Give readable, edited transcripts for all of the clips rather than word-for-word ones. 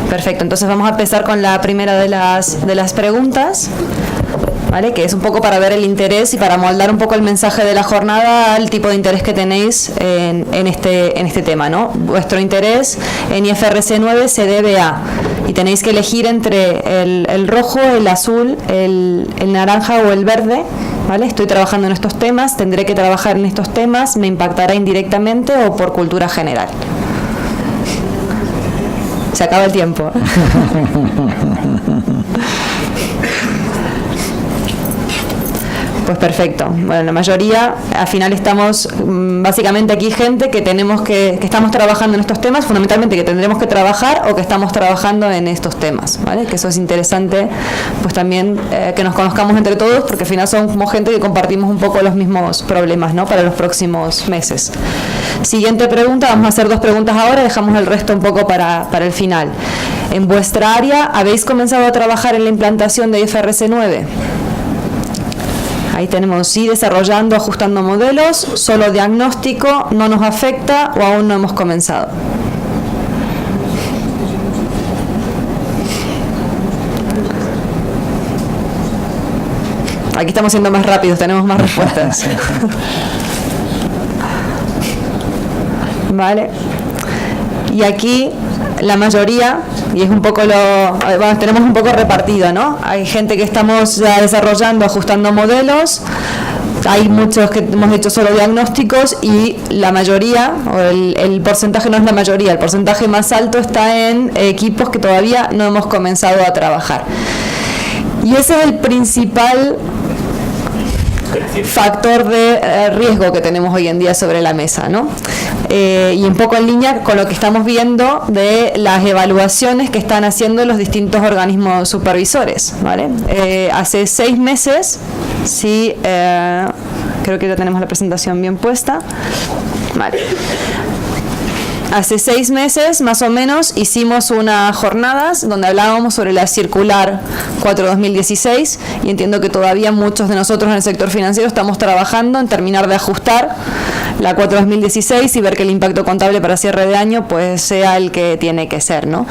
Perfecto, entonces vamos a empezar con la primera de las preguntas, ¿vale? Que es un poco para ver el interés y para moldar un poco el mensaje de la jornada al tipo de interés que tenéis en este tema, ¿no? Vuestro interés en IFRS 9 se debe a, y tenéis que elegir entre el rojo, el azul, el naranja o el verde, ¿vale? Estoy trabajando en estos temas, tendré que trabajar en estos temas, me impactará indirectamente o por cultura general. Se acaba el tiempo. Pues perfecto. Bueno, la mayoría, al final estamos básicamente aquí gente que estamos trabajando en estos temas, fundamentalmente que tendremos que trabajar o que estamos trabajando en estos temas, ¿vale? Que eso es interesante, pues también que nos conozcamos entre todos, porque al final somos gente que compartimos un poco los mismos problemas, ¿no? Para los próximos meses. Siguiente pregunta, vamos a hacer 2 preguntas ahora, dejamos el resto un poco para el final. En vuestra área, ¿habéis comenzado a trabajar en la implantación de IFRS 9? Ahí tenemos sí, desarrollando, ajustando modelos, solo diagnóstico, no nos afecta o aún no hemos comenzado. Aquí estamos siendo más rápidos, tenemos más respuestas. Vale. Y aquí la mayoría, y es un poco tenemos un poco repartido, ¿no? Hay gente que estamos ya desarrollando, ajustando modelos, hay muchos que hemos hecho solo diagnósticos y la mayoría, o el porcentaje no es la mayoría, el porcentaje más alto está en equipos que todavía no hemos comenzado a trabajar. Y ese es el principal factor de riesgo que tenemos hoy en día sobre la mesa, ¿no? Y un poco en línea con lo que estamos viendo de las evaluaciones que están haciendo los distintos organismos supervisores, ¿vale? Hace 6 meses, sí, creo que ya tenemos la presentación bien puesta, vale. Hace 6 meses, más o menos, hicimos unas jornadas donde hablábamos sobre la circular 4/2016 y entiendo que todavía muchos de nosotros en el sector financiero estamos trabajando en terminar de ajustar la 4/2016 y ver que el impacto contable para cierre de año pues sea el que tiene que ser, ¿no?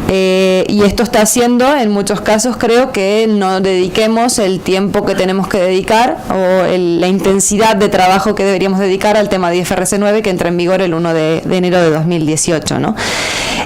Y esto está haciendo, en muchos casos, creo que no dediquemos el tiempo que tenemos que dedicar o la intensidad de trabajo que deberíamos dedicar al tema de IFRS 9 que entra en vigor el 1 de enero de 2018, ¿no?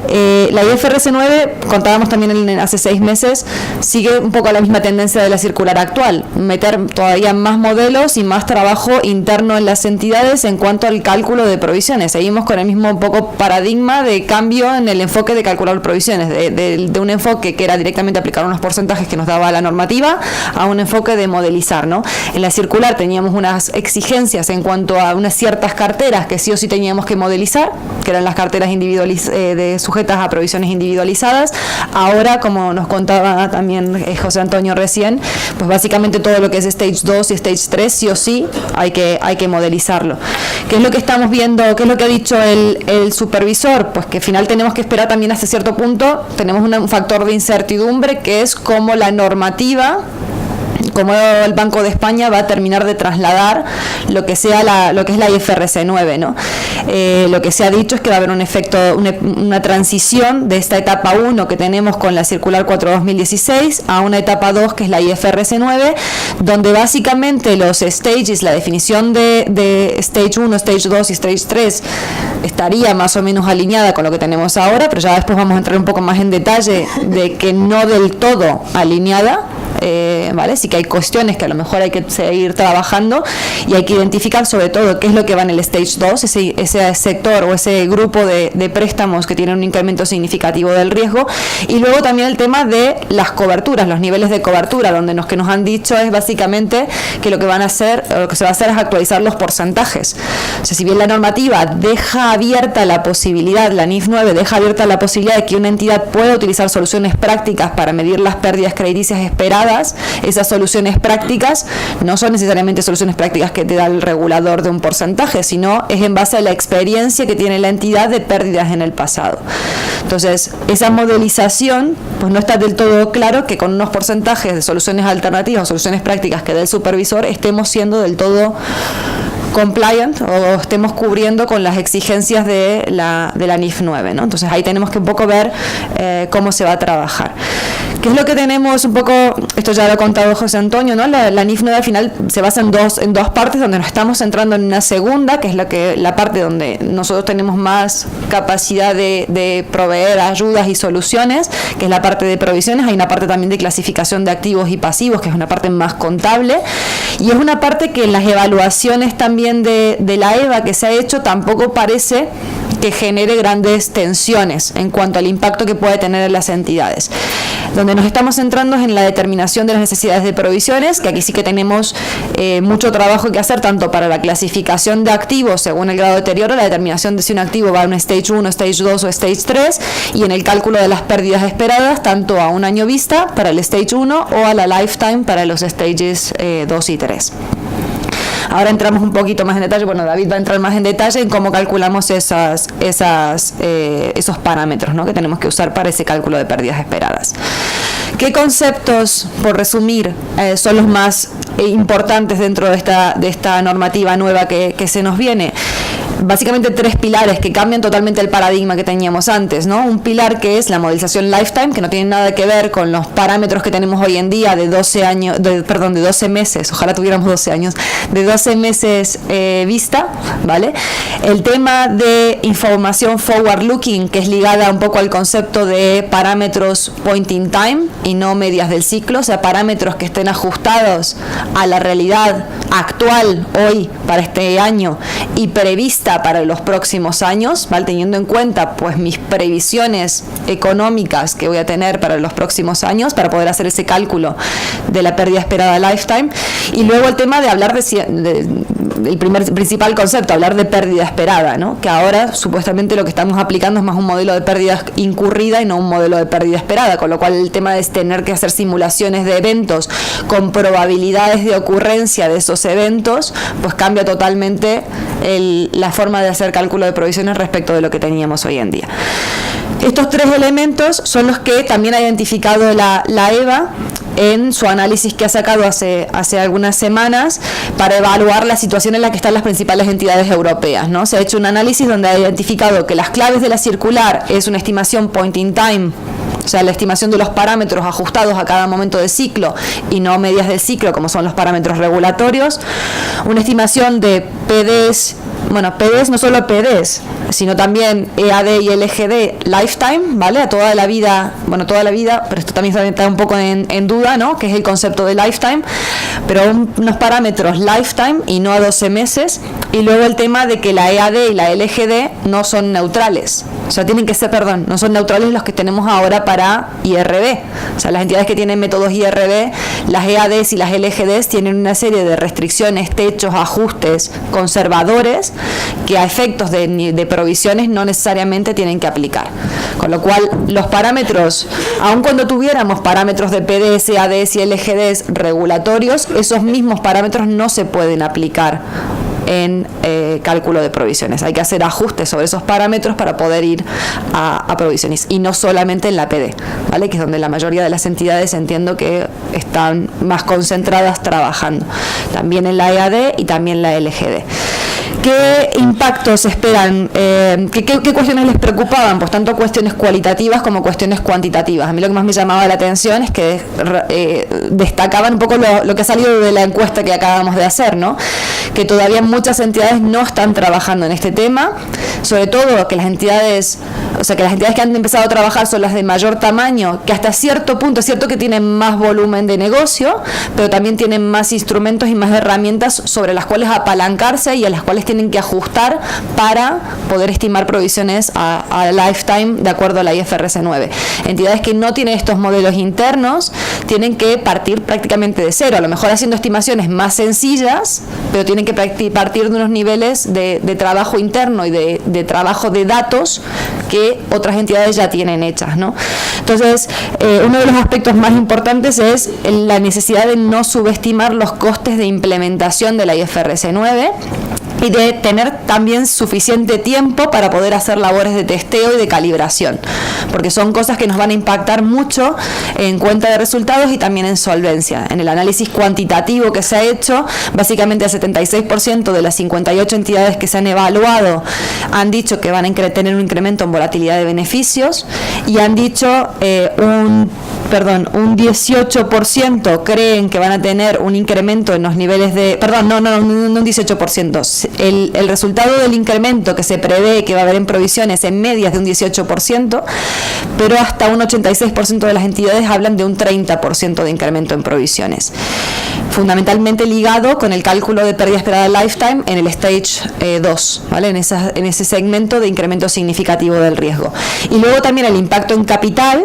La IFRS 9, contábamos también hace 6 meses, sigue un poco la misma tendencia de la circular actual, meter todavía más modelos y más trabajo interno en las entidades en cuanto al cálculo de provisiones. Seguimos con el mismo un poco paradigma de cambio en el enfoque de calcular provisiones, de un enfoque que era directamente aplicar unos porcentajes que nos daba la normativa a un enfoque de modelizar, ¿no? En la circular teníamos unas exigencias en cuanto a unas ciertas carteras que sí o sí teníamos que modelizar, que eran las carteras sujetas a provisiones individualizadas. Ahora, como nos contaba también José Antonio recién, pues básicamente todo lo que es Stage 2 y Stage 3 sí o sí hay que modelizarlo. ¿Qué es lo que estamos viendo? ¿Qué es lo que ha dicho el supervisor? Pues que al final tenemos que esperar también hasta cierto punto, tenemos un factor de incertidumbre que es cómo la normativa, como el Banco de España va a terminar de trasladar lo que es la IFRS 9, ¿no? Lo que se ha dicho es que va a haber un efecto, una transición de esta etapa 1 que tenemos con la circular 4/2016 a una etapa 2 que es la IFRS 9, donde básicamente los stages, la definición de Stage 1, Stage 2 y Stage 3 estaría más o menos alineada con lo que tenemos ahora, pero ya después vamos a entrar un poco más en detalle de que no del todo alineada. ¿Vale? Sí que hay cuestiones que a lo mejor hay que seguir trabajando y hay que identificar sobre todo qué es lo que va en el Stage 2, ese sector o ese grupo de préstamos que tienen un incremento significativo del riesgo, y luego también el tema de las coberturas, los niveles de cobertura, donde lo que nos han dicho es básicamente que lo que van a hacer, o lo que se va a hacer es actualizar los porcentajes. O sea, si bien la normativa deja abierta la posibilidad, la NIF 9 deja abierta la posibilidad de que una entidad pueda utilizar soluciones prácticas para medir las pérdidas crediticias esperadas, esas soluciones prácticas no son necesariamente soluciones prácticas que te da el regulador de un porcentaje, sino es en base a la experiencia que tiene la entidad de pérdidas en el pasado. Entonces, esa modelización, pues no está del todo claro que con unos porcentajes de soluciones alternativas o soluciones prácticas que dé el supervisor estemos siendo del todo compliant o estemos cubriendo con las exigencias de la NIF 9, ¿no? Entonces ahí tenemos que un poco ver cómo se va a trabajar. ¿Qué es lo que tenemos un poco? Esto ya lo ha contado José Antonio, ¿no? La NIF 9 al final se basa en dos partes, donde nos estamos centrando en una segunda, que es la parte donde nosotros tenemos más capacidad de proveer ayudas y soluciones, que es la parte de provisiones. Hay una parte también de clasificación de activos y pasivos, que es una parte más contable, y es una parte que en las evaluaciones también de la EVA que se ha hecho tampoco parece que genere grandes tensiones en cuanto al impacto que puede tener en las entidades. Donde nos estamos centrando es en la determinación de las necesidades de provisiones, que aquí sí que tenemos mucho trabajo que hacer, tanto para la clasificación de activos según el grado de deterioro, la determinación de si un activo va a un Stage 1, Stage 2 o Stage 3, y en el cálculo de las pérdidas esperadas, tanto a un año vista para el Stage 1 o a la Lifetime para los Stages 2 y 3. Ahora entramos un poquito más en detalle, bueno, David va a entrar más en detalle en cómo calculamos esos parámetros, ¿no?, que tenemos que usar para ese cálculo de pérdidas esperadas. ¿Qué conceptos, por resumir, son los más importantes dentro de esta normativa nueva que se nos viene? Básicamente 3 pilares que cambian totalmente el paradigma que teníamos antes, ¿no? Un pilar que es la modelización lifetime, que no tiene nada que ver con los parámetros que tenemos hoy en día de 12 meses, ojalá tuviéramos 12 años, de 12 meses vista, ¿vale? El tema de información forward looking, que es ligada un poco al concepto de parámetros point in time y no medias del ciclo, o sea, parámetros que estén ajustados a la realidad actual hoy para este año y prevista para los próximos años, ¿vale?, teniendo en cuenta pues mis previsiones económicas que voy a tener para los próximos años para poder hacer ese cálculo de la pérdida esperada lifetime. Y luego el tema de hablar el principal concepto, hablar de pérdida esperada, ¿no?, que ahora supuestamente lo que estamos aplicando es más un modelo de pérdida incurrida y no un modelo de pérdida esperada, con lo cual el tema es tener que hacer simulaciones de eventos con probabilidades de ocurrencia de esos eventos, pues cambia totalmente la forma de hacer cálculo de provisiones respecto de lo que teníamos hoy en día. Estos 3 elementos son los que también ha identificado la EVA en su análisis que ha sacado hace algunas semanas para evaluar la situación en la que están las principales entidades europeas, ¿no? Se ha hecho un análisis donde ha identificado que las claves de la circular es una estimación point in time, o sea, la estimación de los parámetros ajustados a cada momento de ciclo y no medias del ciclo, como son los parámetros regulatorios. Una estimación de PDs, bueno, PDs no solo PDs, sino también EAD y LGD lifetime, ¿vale? A toda la vida, pero esto también está un poco en duda, ¿no?, que es el concepto de lifetime, pero unos parámetros lifetime y no a 12 meses. Y luego el tema de que la EAD y la LGD no son neutrales, o sea, no son neutrales los que tenemos ahora para IRB. O sea, las entidades que tienen métodos IRB, las EADs y las LGDs tienen una serie de restricciones, techos, ajustes conservadores que a efectos de provisiones no necesariamente tienen que aplicar. Con lo cual, los parámetros, aun cuando tuviéramos parámetros de PDs, EADs y LGDs regulatorios, esos mismos parámetros no se pueden aplicar en cálculo de provisiones. Hay que hacer ajustes sobre esos parámetros para poder ir a provisiones, y no solamente en la PD, ¿vale?, que es donde la mayoría de las entidades entiendo que están más concentradas trabajando, también en la EAD y también la LGD. ¿Qué impactos esperan? ¿Qué cuestiones les preocupaban? Pues tanto cuestiones cualitativas como cuestiones cuantitativas. A mí lo que más me llamaba la atención es que destacaban un poco lo que ha salido de la encuesta que acabamos de hacer, ¿no?, que todavía muchas entidades no están trabajando en este tema, sobre todo que las entidades que han empezado a trabajar son las de mayor tamaño, que hasta cierto punto es cierto que tienen más volumen de negocio, pero también tienen más instrumentos y más herramientas sobre las cuales apalancarse y a las cuales tienen que ajustar para poder estimar provisiones a lifetime de acuerdo a la IFRS 9. Entidades que no tienen estos modelos internos tienen que partir prácticamente de cero, a lo mejor haciendo estimaciones más sencillas, pero tienen que partir de unos niveles de trabajo interno y de trabajo de datos que otras entidades ya tienen hechas, ¿no? Entonces, uno de los aspectos más importantes es la necesidad de no subestimar los costes de implementación de la IFRS 9, y de tener también suficiente tiempo para poder hacer labores de testeo y de calibración, porque son cosas que nos van a impactar mucho en cuenta de resultados y también en solvencia. En el análisis cuantitativo que se ha hecho, básicamente el 76% de las 58 entidades que se han evaluado han dicho que van a tener un incremento en volatilidad de beneficios, y han dicho un 18% creen que van a tener un incremento en los niveles de... no un 18%. El resultado del incremento que se prevé que va a haber en provisiones en medias de un 18%, pero hasta un 86% de las entidades hablan de un 30% de incremento en provisiones. Fundamentalmente ligado con el cálculo de pérdida esperada lifetime en el stage 2, ¿vale? En ese segmento de incremento significativo del riesgo. Y luego también el impacto en capital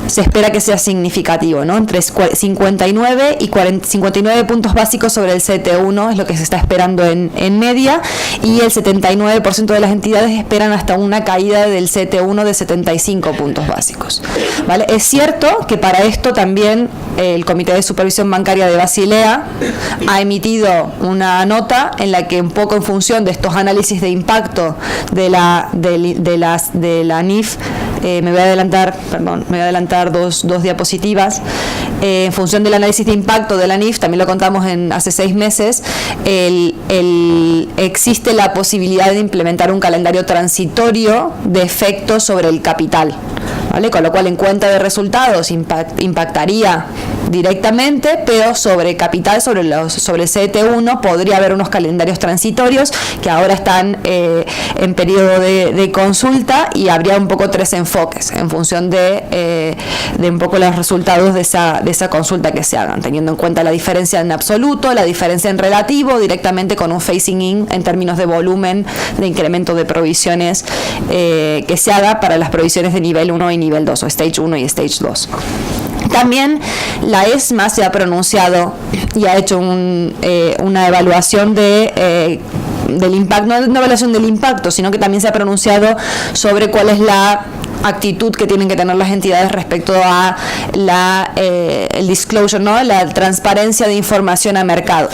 se espera que sea significativo, ¿no? Entre 59 y 59 puntos básicos sobre el CET1 es lo que se está esperando en media, y el 79% de las entidades esperan hasta una caída del CET1 de 75 puntos básicos, ¿vale? Es cierto que para esto también el Comité de Supervisión Bancaria de Basilea ha emitido una nota en la que, un poco en función de estos análisis de impacto de la NIF, me voy a adelantar dos diapositivas. En función del análisis de impacto de la NIF, también lo contamos hace 6 meses, existe la posibilidad de implementar un calendario transitorio de efectos sobre el capital, ¿vale? Con lo cual, en cuenta de resultados impactaría directamente, pero sobre capital, sobre el CET1, podría haber unos calendarios transitorios que ahora están en periodo de consulta, y habría un poco 3 enfoques en función de un poco los resultados de esa consulta que se hagan, teniendo en cuenta la diferencia en absoluto, la diferencia en relativo, directamente con un phasing in en términos de volumen de incremento de provisiones que se haga para las provisiones de nivel 1 y nivel 2, o stage 1 y stage 2. También la ESMA se ha pronunciado y ha hecho una evaluación del impacto, no una evaluación del impacto, sino que también se ha pronunciado sobre cuál es la actitud que tienen que tener las entidades respecto a el disclosure, ¿no? La transparencia de información a mercado.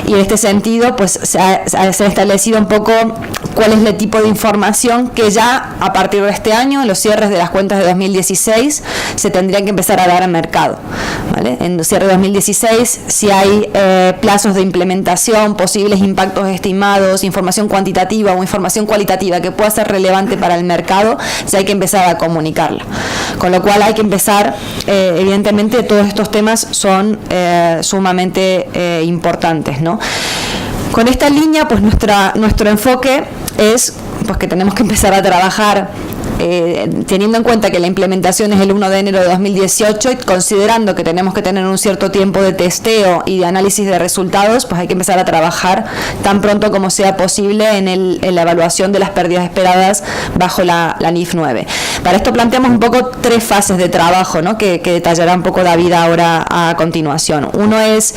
Y en este sentido, pues se ha establecido un poco cuál es el tipo de información que ya a partir de este año, en los cierres de las cuentas de 2016, se tendrían que empezar a dar al mercado, ¿vale? En el cierre de 2016, si hay plazos de implementación, posibles impactos estimados, información cuantitativa o información cualitativa que pueda ser relevante para el mercado, si hay que empezar a comunicarla. Con lo cual hay que empezar, evidentemente todos estos temas son sumamente importantes, ¿no? Con esta línea, pues nuestro enfoque es pues que tenemos que empezar a trabajar teniendo en cuenta que la implementación es el 1 de enero de 2018 y considerando que tenemos que tener un cierto tiempo de testeo y de análisis de resultados, pues hay que empezar a trabajar tan pronto como sea posible en la evaluación de las pérdidas esperadas bajo la NIF 9. Para esto planteamos un poco 3 fases de trabajo, ¿no? que detallará un poco David ahora a continuación. Uno es,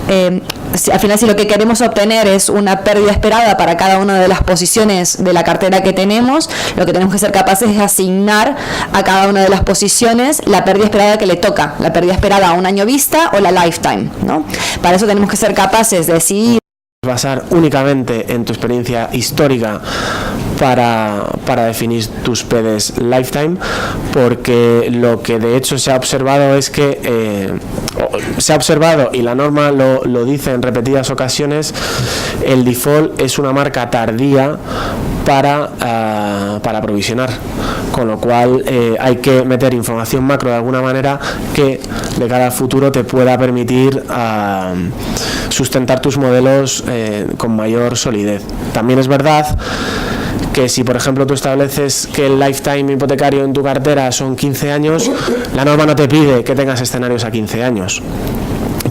al final, si lo que queremos obtener es una pérdida esperada para cada una de las posiciones de la cartera que tenemos, lo que tenemos que ser capaces es asignar a cada una de las posiciones la pérdida esperada que le toca, la pérdida esperada a un año vista o la lifetime, ¿no? Para eso tenemos que ser capaces de decidir. Basar únicamente en tu experiencia histórica para definir tus PDs lifetime, porque lo que de hecho se ha observado es que y la norma lo dice en repetidas ocasiones, el default es una marca tardía para provisionar, con lo cual hay que meter información macro de alguna manera que de cara al futuro te pueda permitir sustentar tus modelos con mayor solidez. También es verdad que si, por ejemplo, tú estableces que el lifetime hipotecario en tu cartera son 15 años, la norma no te pide que tengas escenarios a 15 años.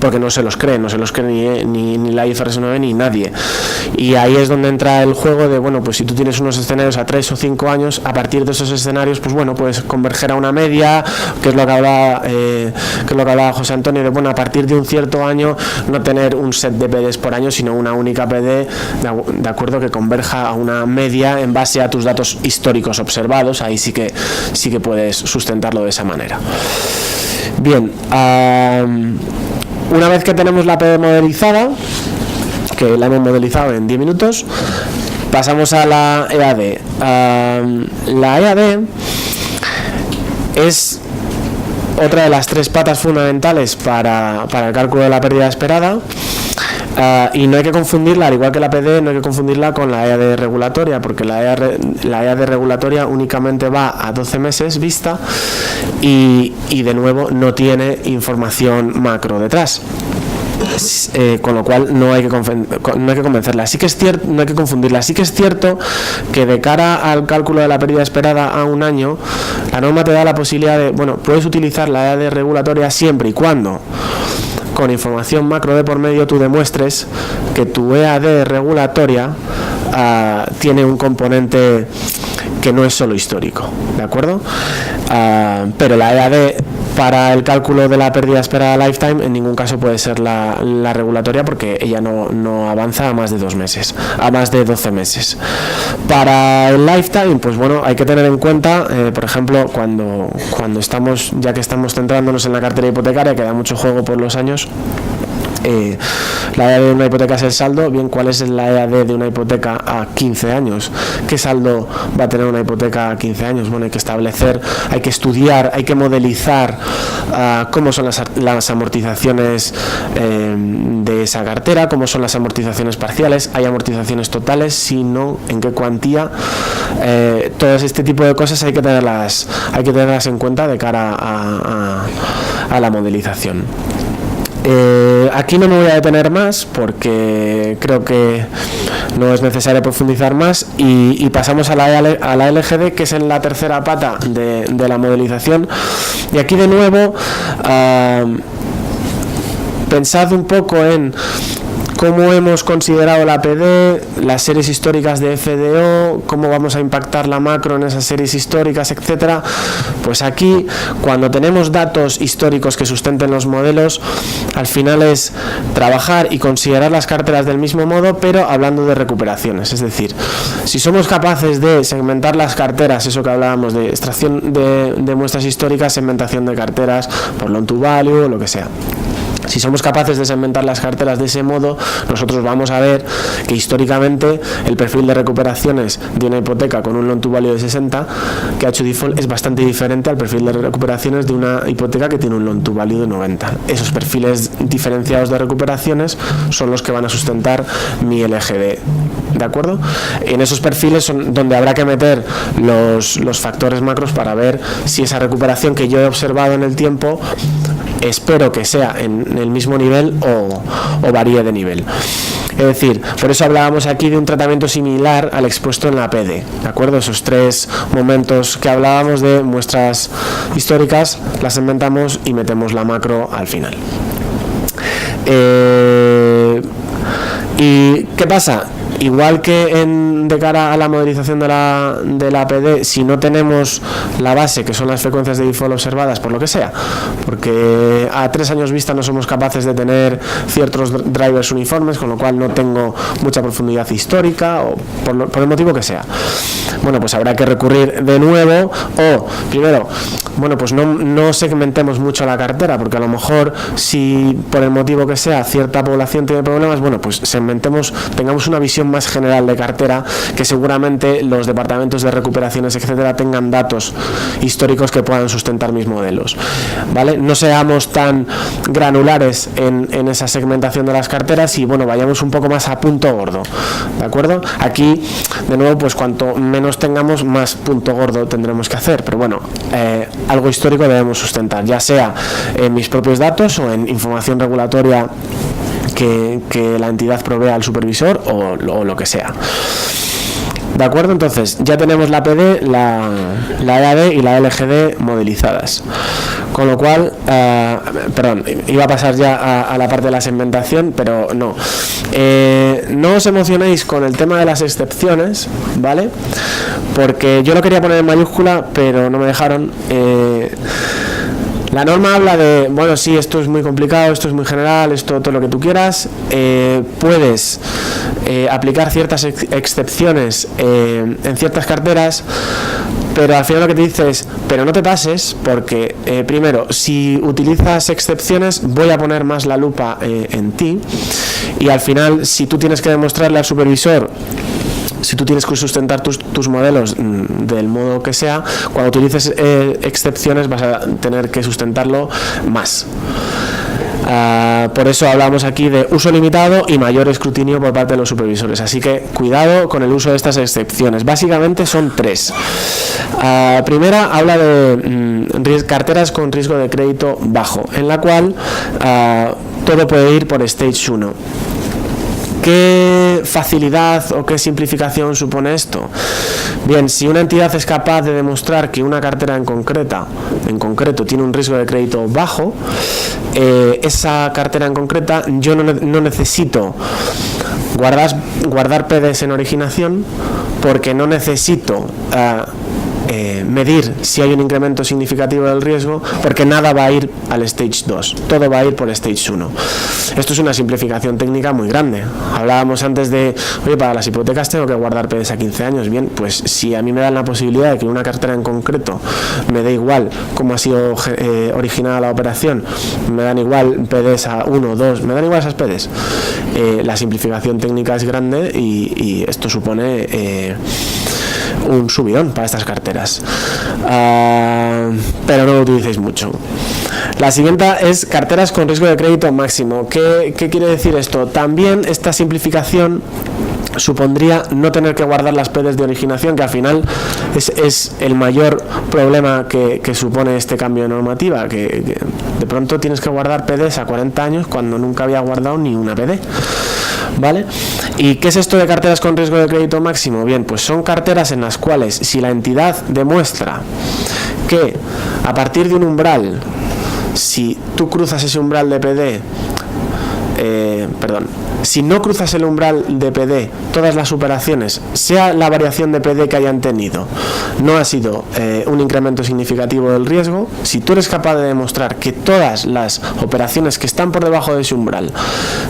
Porque no se los cree ni la IFRS 9 ni nadie. Y ahí es donde entra el juego de, bueno, pues si tú tienes unos escenarios a 3 o 5 años, a partir de esos escenarios, pues bueno, puedes converger a una media, que es lo que hablaba José Antonio, de, bueno, a partir de un cierto año, no tener un set de PDs por año, sino una única PD, de acuerdo, que converja a una media en base a tus datos históricos observados. Ahí sí que puedes sustentarlo de esa manera. Bien, una vez que tenemos la PD modelizada, que la hemos modelizado en 10 minutos. Pasamos a la EAD. La EAD es otra de las 3 patas fundamentales para el cálculo de la pérdida esperada. Y no hay que confundirla, al igual que la PD, no hay que confundirla con la EAD regulatoria, porque la EAD regulatoria únicamente va a 12 meses vista y de nuevo no tiene información macro detrás. Con lo cual no hay que convencerla. Sí que es cierto, no hay que confundirla. Sí que es cierto que de cara al cálculo de la pérdida esperada a un año, la norma te da la posibilidad de, puedes utilizar la EAD regulatoria siempre y cuando con información macro de por medio tú demuestres que tu EAD regulatoria tiene un componente que no es solo histórico, ¿de acuerdo? Pero la EAD para el cálculo de la pérdida esperada lifetime en ningún caso puede ser la regulatoria, porque ella no avanza a más de 2 meses, a más de 12 meses. Para el lifetime, pues hay que tener en cuenta, por ejemplo, cuando estamos, ya que estamos centrándonos en la cartera hipotecaria, que da mucho juego por los años, la EAD de una hipoteca es el saldo. Bien, ¿cuál es la EAD de una hipoteca a 15 años? ¿Qué saldo va a tener una hipoteca a 15 años? Hay que establecer, hay que estudiar, hay que modelizar cómo son las amortizaciones de esa cartera, cómo son las amortizaciones parciales, hay amortizaciones totales, si no, en qué cuantía. Todo este tipo de cosas hay que tenerlas en cuenta de cara a la modelización. Aquí no me voy a detener más porque creo que no es necesario profundizar más, y pasamos a la LGD, que es en la tercera pata de la modelización. Y aquí de nuevo pensad un poco en cómo hemos considerado la PD, las series históricas de FDO, cómo vamos a impactar la macro en esas series históricas, etcétera. Pues aquí, cuando tenemos datos históricos que sustenten los modelos, al final es trabajar y considerar las carteras del mismo modo, pero hablando de recuperaciones. Es decir, si somos capaces de segmentar las carteras, eso que hablábamos de extracción de muestras históricas, segmentación de carteras por loan to value o lo que sea. Si somos capaces de segmentar las carteras de ese modo, nosotros vamos a ver que históricamente el perfil de recuperaciones de una hipoteca con un loan to value de 60 que ha hecho default es bastante diferente al perfil de recuperaciones de una hipoteca que tiene un loan to value de 90. Esos perfiles diferenciados de recuperaciones son los que van a sustentar mi LGD, ¿de acuerdo? En esos perfiles son donde habrá que meter los factores macros para ver si esa recuperación que yo he observado en el tiempo, espero que sea en el mismo nivel o varíe de nivel. Es decir, por eso hablábamos aquí de un tratamiento similar al expuesto en la PD, ¿de acuerdo? Esos 3 momentos que hablábamos de muestras históricas, las segmentamos y metemos la macro al final. ¿Y qué pasa? Igual que de cara a la modelización de la PD, si no tenemos la base, que son las frecuencias de default observadas, por lo que sea, porque a 3 años vista no somos capaces de tener ciertos drivers uniformes, con lo cual no tengo mucha profundidad histórica, o por el motivo que sea, pues habrá que recurrir de nuevo, o primero, pues no segmentemos mucho la cartera, porque a lo mejor si por el motivo que sea cierta población tiene problemas, pues segmentemos, tengamos una visión más general de cartera, que seguramente los departamentos de recuperaciones, etcétera, tengan datos históricos que puedan sustentar mis modelos, ¿vale? No seamos tan granulares en esa segmentación de las carteras y vayamos un poco más a punto gordo, ¿de acuerdo? Aquí, de nuevo, cuanto menos tengamos, más punto gordo tendremos que hacer, pero algo histórico debemos sustentar, ya sea en mis propios datos o en información regulatoria que la entidad provea al supervisor o lo que sea. ¿De acuerdo? Entonces, ya tenemos la PD, la EAD y la LGD modelizadas. Con lo cual, iba a pasar ya a la parte de la segmentación, pero no. No os emocionéis con el tema de las excepciones, ¿vale? Porque yo lo quería poner en mayúscula, pero no me dejaron. La norma habla de, bueno, sí, esto es muy complicado, esto es muy general, esto todo lo que tú quieras. Puedes aplicar ciertas excepciones en ciertas carteras, pero al final lo que te dice es, pero no te pases, porque primero, si utilizas excepciones, voy a poner más la lupa en ti, y al final, si tú tienes que demostrarle al supervisor, si tú tienes que sustentar tus modelos del modo que sea, cuando utilices excepciones vas a tener que sustentarlo más. Por eso hablamos aquí de uso limitado y mayor escrutinio por parte de los supervisores, así que cuidado con el uso de estas excepciones. Básicamente son 3. Primera habla de carteras con riesgo de crédito bajo, en la cual todo puede ir por Stage 1. ¿Qué facilidad o qué simplificación supone esto? Bien, si una entidad es capaz de demostrar que una cartera en concreto tiene un riesgo de crédito bajo, esa cartera en concreta yo no necesito guardar PDs en originación, porque no necesito medir si hay un incremento significativo del riesgo, porque nada va a ir al Stage 2, todo va a ir por Stage 1. Esto es una simplificación técnica muy grande. Hablábamos antes de, oye, para las hipotecas tengo que guardar PDs a 15 años. Bien, pues si a mí me dan la posibilidad de que una cartera en concreto me dé igual cómo ha sido originada la operación, me dan igual PDs a 1, 2, me dan igual esas PDs. La simplificación técnica es grande y esto supone un subidón para estas carteras, pero no lo utilicéis mucho. La siguiente es carteras con riesgo de crédito máximo. ¿Qué quiere decir esto? También esta simplificación supondría no tener que guardar las PDs de originación, que al final es el mayor problema que supone este cambio de normativa, que de pronto tienes que guardar PDs a 40 años cuando nunca había guardado ni una PD. ¿Vale? ¿Y qué es esto de carteras con riesgo de crédito máximo? Bien, pues son carteras en las cuales, si la entidad demuestra que a partir de un umbral, si tú cruzas ese umbral de PD, si no cruzas el umbral de PD, todas las operaciones, sea la variación de PD que hayan tenido, no ha sido un incremento significativo del riesgo, si tú eres capaz de demostrar que todas las operaciones que están por debajo de ese umbral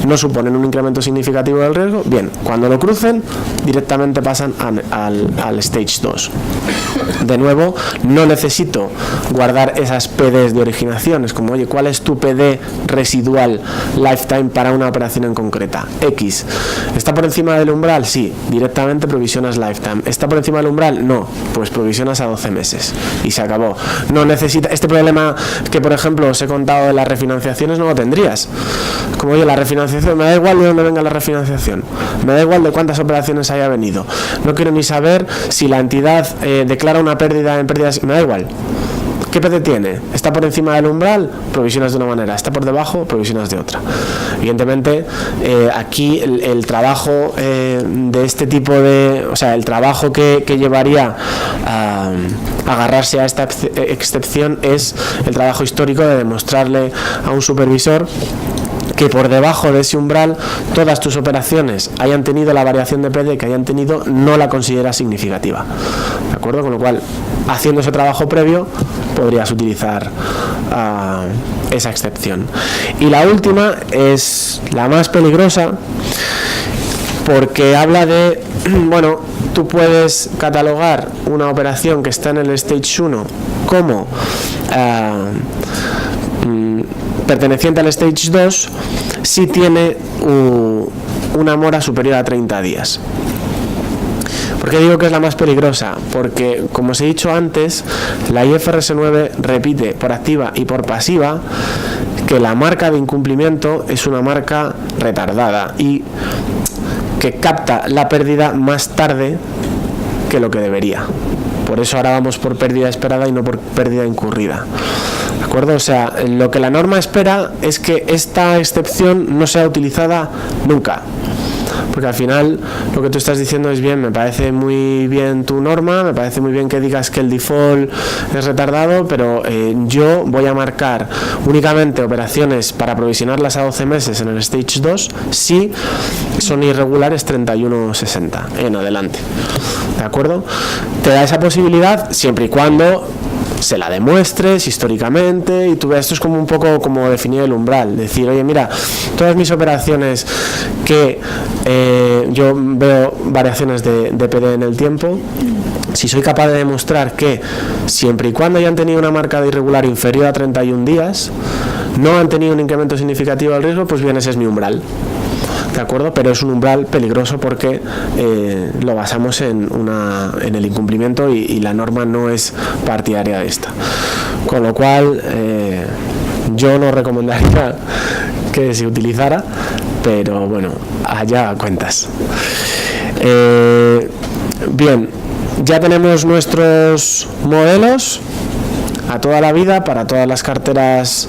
no suponen un incremento significativo del riesgo, bien, cuando lo crucen, directamente pasan al Stage 2. De nuevo, no necesito guardar esas PDs de originación. Es como, oye, ¿cuál es tu PD residual lifetime para una operación en concreta? X. ¿Está por encima del umbral? Sí, directamente provisionas lifetime. ¿Está por encima del umbral? No, pues provisionas a 12 meses y se acabó. No necesita este problema que, por ejemplo, os he contado de las refinanciaciones, no lo tendrías. Como, oye, la refinanciación, me da igual de dónde venga la refinanciación, me da igual de cuántas operaciones haya venido, no quiero ni saber si la entidad declara una pérdida en pérdidas, me da igual. ¿Qué PD tiene? ¿Está por encima del umbral? Provisionas de una manera. ¿Está por debajo? Provisionas de otra. Evidentemente, aquí el trabajo de este tipo de... O sea, el trabajo que llevaría a agarrarse a esta excepción es el trabajo histórico de demostrarle a un supervisor que por debajo de ese umbral todas tus operaciones hayan tenido la variación de PD que hayan tenido, no la consideras significativa. ¿De acuerdo? Con lo cual, haciendo ese trabajo previo, podrías utilizar esa excepción. Y la última es la más peligrosa, porque habla de, bueno, tú puedes catalogar una operación que está en el Stage 1 como perteneciente al Stage 2 si tiene una mora superior a 30 días. ¿Por qué digo que es la más peligrosa? Porque, como os he dicho antes, la IFRS 9 repite por activa y por pasiva que la marca de incumplimiento es una marca retardada y que capta la pérdida más tarde que lo que debería. Por eso ahora vamos por pérdida esperada y no por pérdida incurrida. ¿De acuerdo? O sea, lo que la norma espera es que esta excepción no sea utilizada nunca. Porque al final lo que tú estás diciendo es bien, me parece muy bien tu norma, me parece muy bien que digas que el default es retardado, pero yo voy a marcar únicamente operaciones para provisionarlas a 12 meses en el Stage 2 si son irregulares 31-60 en adelante. ¿De acuerdo? Te da esa posibilidad siempre y cuando se la demuestres históricamente y tú veas. Esto es como un poco como definir el umbral, decir, oye, mira, todas mis operaciones que yo veo variaciones de PD en el tiempo, si soy capaz de demostrar que siempre y cuando hayan tenido una marca de irregular inferior a 31 días no han tenido un incremento significativo del riesgo, pues bien, ese es mi umbral, ¿de acuerdo? Pero es un umbral peligroso porque lo basamos en el incumplimiento y la norma no es partidaria de esta, con lo cual yo no recomendaría que se utilizara, pero bueno, allá cuentas. Bien, ya tenemos nuestros modelos a toda la vida para todas las carteras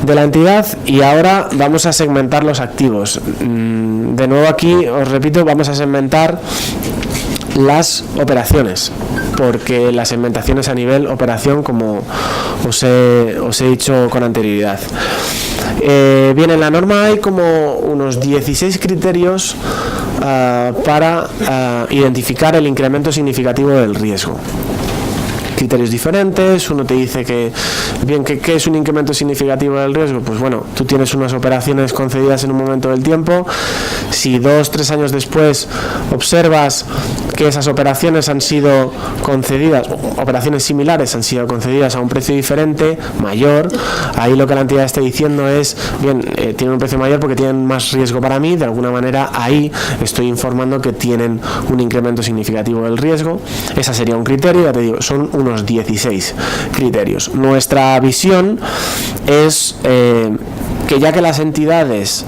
de la entidad y ahora vamos a segmentar los activos. De nuevo aquí, os repito, vamos a segmentar las operaciones, porque la segmentación es a nivel operación, como os he dicho con anterioridad. Bien, en la norma hay como unos 16 criterios para identificar el incremento significativo del riesgo. Criterios diferentes, uno te dice que, bien, ¿qué es un incremento significativo del riesgo? Pues bueno, tú tienes unas operaciones concedidas en un momento del tiempo, si 2-3 años después observas que esas operaciones han sido concedidas, operaciones similares han sido concedidas a un precio diferente, mayor, ahí lo que la entidad está diciendo es, bien, tienen un precio mayor porque tienen más riesgo para mí, de alguna manera ahí estoy informando que tienen un incremento significativo del riesgo. Ese sería un criterio, ya te digo, son unos 16 criterios. Nuestra visión es que ya que las entidades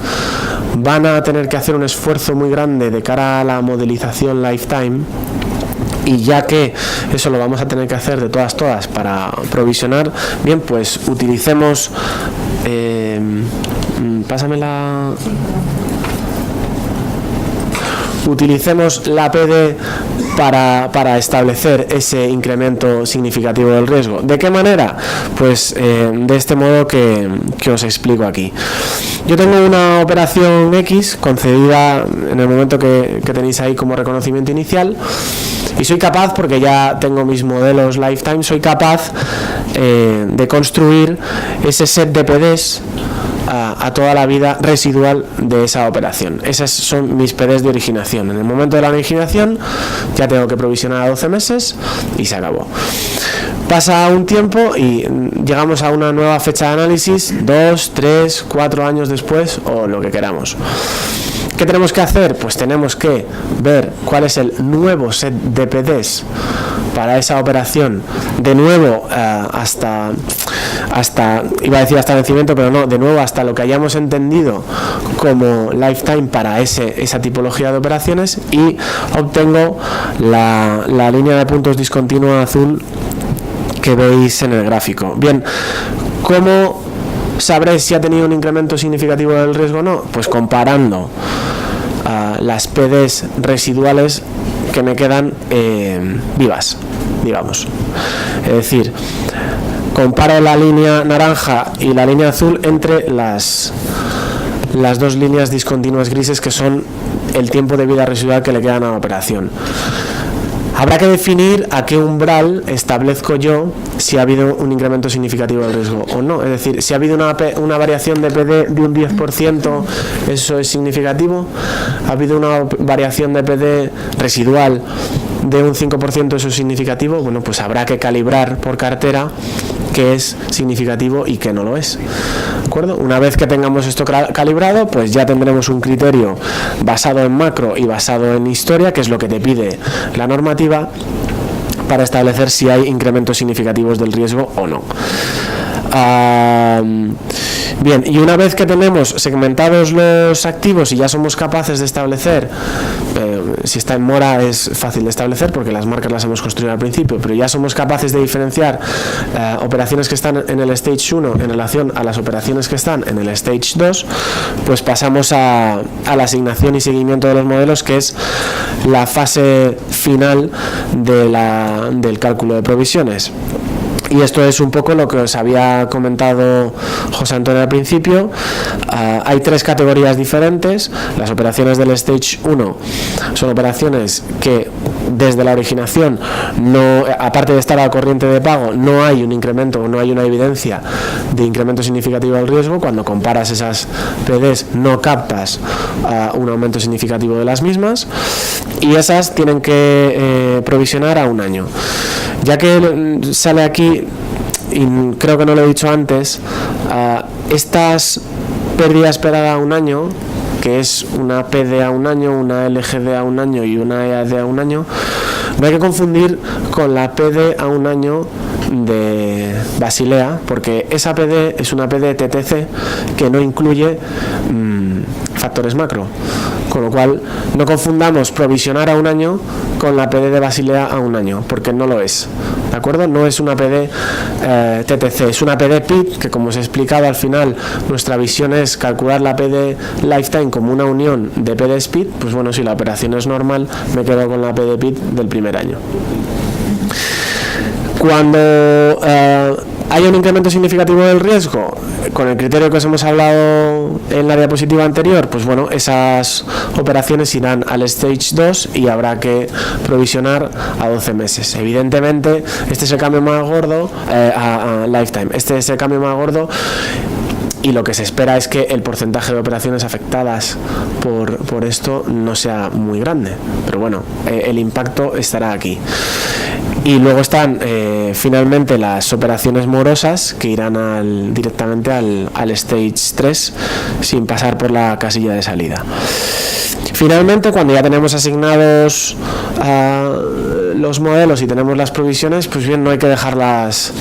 van a tener que hacer un esfuerzo muy grande de cara a la modelización lifetime, y ya que eso lo vamos a tener que hacer de todas para provisionar, bien, pues utilicemos utilicemos la PD para establecer ese incremento significativo del riesgo. ¿De qué manera? Pues de este modo que os explico aquí. Yo tengo una operación X concedida en el momento que tenéis ahí como reconocimiento inicial y soy capaz, porque ya tengo mis modelos lifetime, soy capaz de construir ese set de PDs a toda la vida residual de esa operación. Esas son mis PDs de originación. En el momento de la originación ya tengo que provisionar a 12 meses y se acabó. Pasa un tiempo y llegamos a una nueva fecha de análisis, 2, 3, 4 años después o lo que queramos. ¿Qué tenemos que hacer? Pues tenemos que ver cuál es el nuevo set de PDs para esa operación, de nuevo hasta iba a decir hasta el vencimiento, pero no, de nuevo hasta lo que hayamos entendido como lifetime para esa tipología de operaciones, y obtengo la línea de puntos discontinua azul que veis en el gráfico. Bien, ¿cómo sabré si ha tenido un incremento significativo del riesgo o no? Pues comparando las PDs residuales que me quedan vivas, digamos. Es decir, comparo la línea naranja y la línea azul entre las dos líneas discontinuas grises, que son el tiempo de vida residual que le quedan a la operación. Habrá que definir a qué umbral establezco yo si ha habido un incremento significativo del riesgo o no. Es decir, si ha habido una variación de PD de un 10%, eso es significativo. Ha habido una variación de PD residual de un 5%, eso es significativo. Bueno, pues habrá que calibrar por cartera qué es significativo y qué no lo es. ¿De acuerdo? Una vez que tengamos esto calibrado, pues ya tendremos un criterio basado en macro y basado en historia, que es lo que te pide la normativa, para establecer si hay incrementos significativos del riesgo o no. Bien, y una vez que tenemos segmentados los activos y ya somos capaces de establecer, si está en mora es fácil de establecer porque las marcas las hemos construido al principio, pero ya somos capaces de diferenciar operaciones que están en el Stage 1 en relación a las operaciones que están en el Stage 2, pues pasamos a la asignación y seguimiento de los modelos, que es la fase final del cálculo de provisiones. Y esto es un poco lo que os había comentado José Antonio al principio. Hay 3 categorías diferentes. Las operaciones del Stage 1 son operaciones que desde la originación, no, aparte de estar al corriente de pago, no hay un incremento, no hay una evidencia de incremento significativo del riesgo. Cuando comparas esas PDs no captas un aumento significativo de las mismas, y esas tienen que provisionar a un año. Ya que sale aquí, y creo que no lo he dicho antes, estas pérdida esperada a un año, que es una PD a un año, una LGD a un año y una EAD a un año, no hay que confundir con la PD a un año de Basilea, porque esa PD es una PD TTC que no incluye factores macro, con lo cual no confundamos provisionar a un año con la PD de Basilea a un año, porque no lo es, ¿de acuerdo? No es una PD TTC, es una PD PIT, que como os he explicado al final, nuestra visión es calcular la PD Lifetime como una unión de PD SPID. Pues bueno, si la operación es normal, me quedo con la PD PIT del primer año. Cuando hay un incremento significativo del riesgo, con el criterio que os hemos hablado en la diapositiva anterior, pues bueno, esas operaciones irán al Stage 2 y habrá que provisionar a 12 meses. Evidentemente, este es el cambio más gordo, a Lifetime, este es el cambio más gordo, y lo que se espera es que el porcentaje de operaciones afectadas por esto no sea muy grande, pero bueno, el impacto estará aquí. Y luego están finalmente las operaciones morosas, que irán directamente al Stage 3 sin pasar por la casilla de salida. Finalmente, cuando ya tenemos asignados los modelos y tenemos las provisiones, pues bien, no hay que dejarlas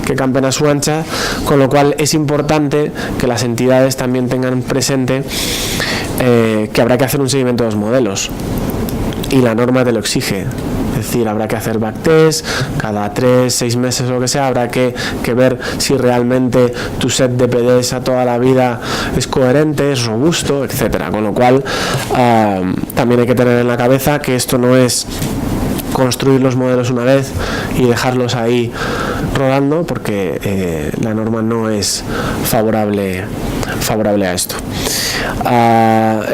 que campen a su ancha, con lo cual es importante que las entidades también tengan presente que habrá que hacer un seguimiento de los modelos, y la norma te lo exige. Es decir, habrá que hacer backtest cada 3-6 meses o lo que sea, habrá que ver si realmente tu set de PDs a toda la vida es coherente, es robusto, etcétera. Con lo cual también hay que tener en la cabeza que esto no es construir los modelos una vez y dejarlos ahí rodando, porque la norma no es favorable a esto.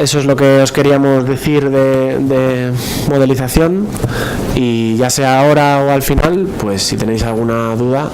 Eso es lo que os queríamos decir de modelización, y ya sea ahora o al final, pues si tenéis alguna duda.